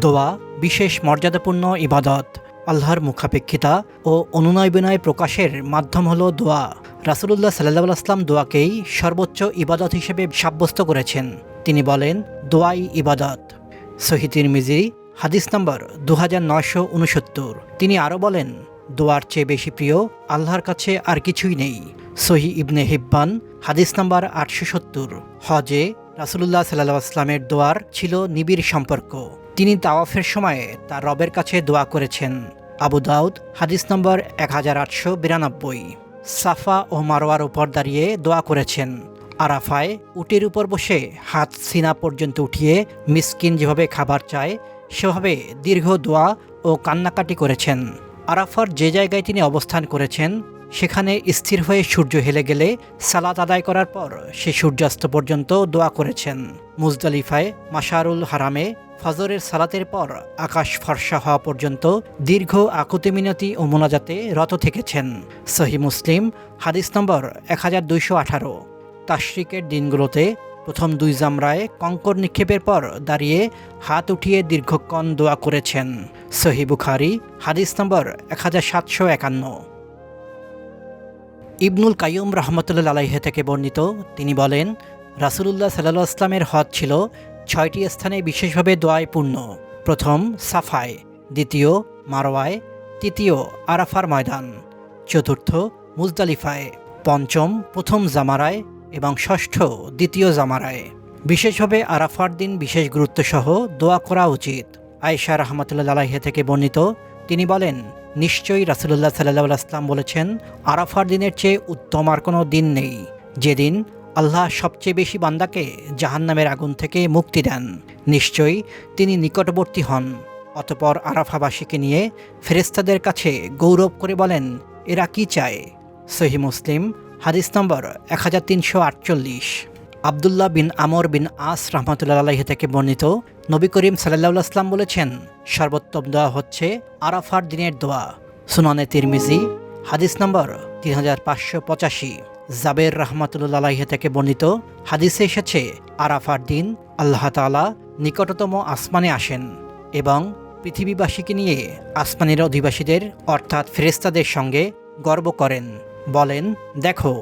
দোয়া বিশেষ মর্যাদাপূর্ণ ইবাদত। আল্লাহর মুখাপেক্ষিতা ও অনুনয় বিনয় প্রকাশের মাধ্যম হলো দোয়া। রাসূলুল্লাহ সাল্লাল্লাহু আলাইহি ওয়াসাল্লাম দোয়াকেই সর্বোচ্চ ইবাদত হিসেবে সাব্যস্ত করেছেন। তিনি বলেন, দোয়াই ইবাদত। সহিহ তিরমিজি হাদিস নম্বর 2969। তিনি আরও বলেন, দোয়ার চেয়ে বেশি প্রিয় আল্লাহর কাছে আর কিছুই নেই। সহিহ ইবনে হিব্বান হাদিস নম্বর 870। হজে রাসূলুল্লাহ সাল্লাল্লাহু আলাইহি ওয়াসাল্লামের দোয়ার ছিল নিবিড় সম্পর্ক। তিনি তাওয়াফের সময়ে তার রবের কাছে দোয়া করেছেন। আবু দাউদ হাদিস নম্বর 1892। সাফা ও মারওয়ার উপর দাঁড়িয়ে দোয়া করেছেন। আরাফায় উটের উপর বসে হাত সিনা পর্যন্ত উঠিয়ে মিসকিন যেভাবে খাবার চায় সেভাবে দীর্ঘ দোয়া ও কান্নাকাটি করেছেন। আরাফার যে জায়গায় তিনি অবস্থান করেছেন সেখানে স্থির হয়ে সূর্য হেলে গেলে সালাত আদায় করার পর সে সূর্যাস্ত পর্যন্ত দোয়া করেছেন। মুজদালিফায় মাশারুল হারামে ফজরের সালাতের পর আকাশ ফর্সা হওয়া পর্যন্ত দীর্ঘ আকুতি মিনতি ও মোনাজাতে রত থেকেছেন। সহিহ মুসলিম হাদিস নম্বর 1218। তাশরিকের দিনগুলোতে প্রথম 2 জামরায় কঙ্কর নিক্ষেপের পর দাঁড়িয়ে হাত উঠিয়ে দীর্ঘক্ষণ দোয়া করেছেন। সহিহ বুখারী হাদিস নম্বর 1751। ইবনুল কাইয়ুম রাহমাতুল্লাহ আলাইহি থেকে বর্ণিত, তিনি বলেন, রাসূলুল্লাহ সাল্লাল্লাহু আলাইহি ওয়াসাল্লামের হজ ছিল 6টি স্থানে বিশেষভাবে দোয়ায় পূর্ণ। প্রথম সাফায়, দ্বিতীয় মারওয়ায়, তৃতীয় আরাফার ময়দান, চতুর্থ মুজদালিফায়, পঞ্চম প্রথম জামারায় এবং ষষ্ঠ দ্বিতীয় জামারায়। বিশেষভাবে আরাফার দিন বিশেষ গুরুত্বসহ দোয়া করা উচিত। আয়েশা রাহমাতুল্লাহ আলাইহা থেকে বর্ণিত, তিনি বলেন, নিশ্চয়ই রাসূলুল্লাহ সাল্লাল্লাহু আলাইহি ওয়াসাল্লাম বলেছেন, আরাফার দিনের চেয়ে উত্তম আর কোনো দিন নেই, যেদিন আল্লাহ সবচেয়ে বেশি বান্দাকে জাহান্নামের আগুন থেকে মুক্তি দেন। নিশ্চয়ই তিনি নিকটবর্তী হন। অতপর আরাফাবাসীকে নিয়ে ফেরেশতাদের কাছে গৌরব করে বলেন, এরা কি চায়? সহিহ মুসলিম হাদিস নম্বর 1348। আবদুল্লাহ বিন আমর বিন আস রাহমাতুল্লাহ আলাইহি থেকে বর্ণিত, নবী করিম সাল্লাল্লাহু আলাইহি ওয়াসাল্লাম বলেছেন, সর্বোত্তম দোয়া হচ্ছে আরাফার দিনের দোয়া। সুনানে তিরমিজি হাদিস নম্বর 3585। জাবের রাহমাতুল্লাহ আলাইহি থেকে বর্ণিত হাদিসে এসেছে, আরাফার দিন আল্লাহ তাআলা নিকটতম আসমানে আসেন এবং পৃথিবীবাসীকে নিয়ে আসমানের অধিবাসীদের অর্থাৎ ফেরেশতাদের সঙ্গে গর্ব করেন। বলেন, দেখো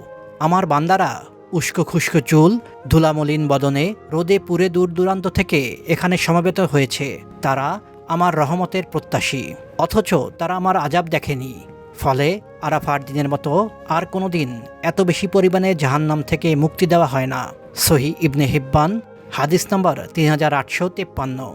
আমার বান্দারা উস্কো খুস্কো চুল, ধুলামলিন বদনে রোদে পুড়ে দূর দূরান্ত থেকে এখানে সমবেত হয়েছে। তারা আমার রহমতের প্রত্যাশী, অথচ তারা আমার আযাব দেখেনি। ফলে আরাফার দিনের মতো আর কোনো দিন এত বেশি পরিমাণে জাহান্নাম থেকে মুক্তি দেওয়া হয় না। সহিহ ইবনে হিব্বান হাদিস নম্বর 3853।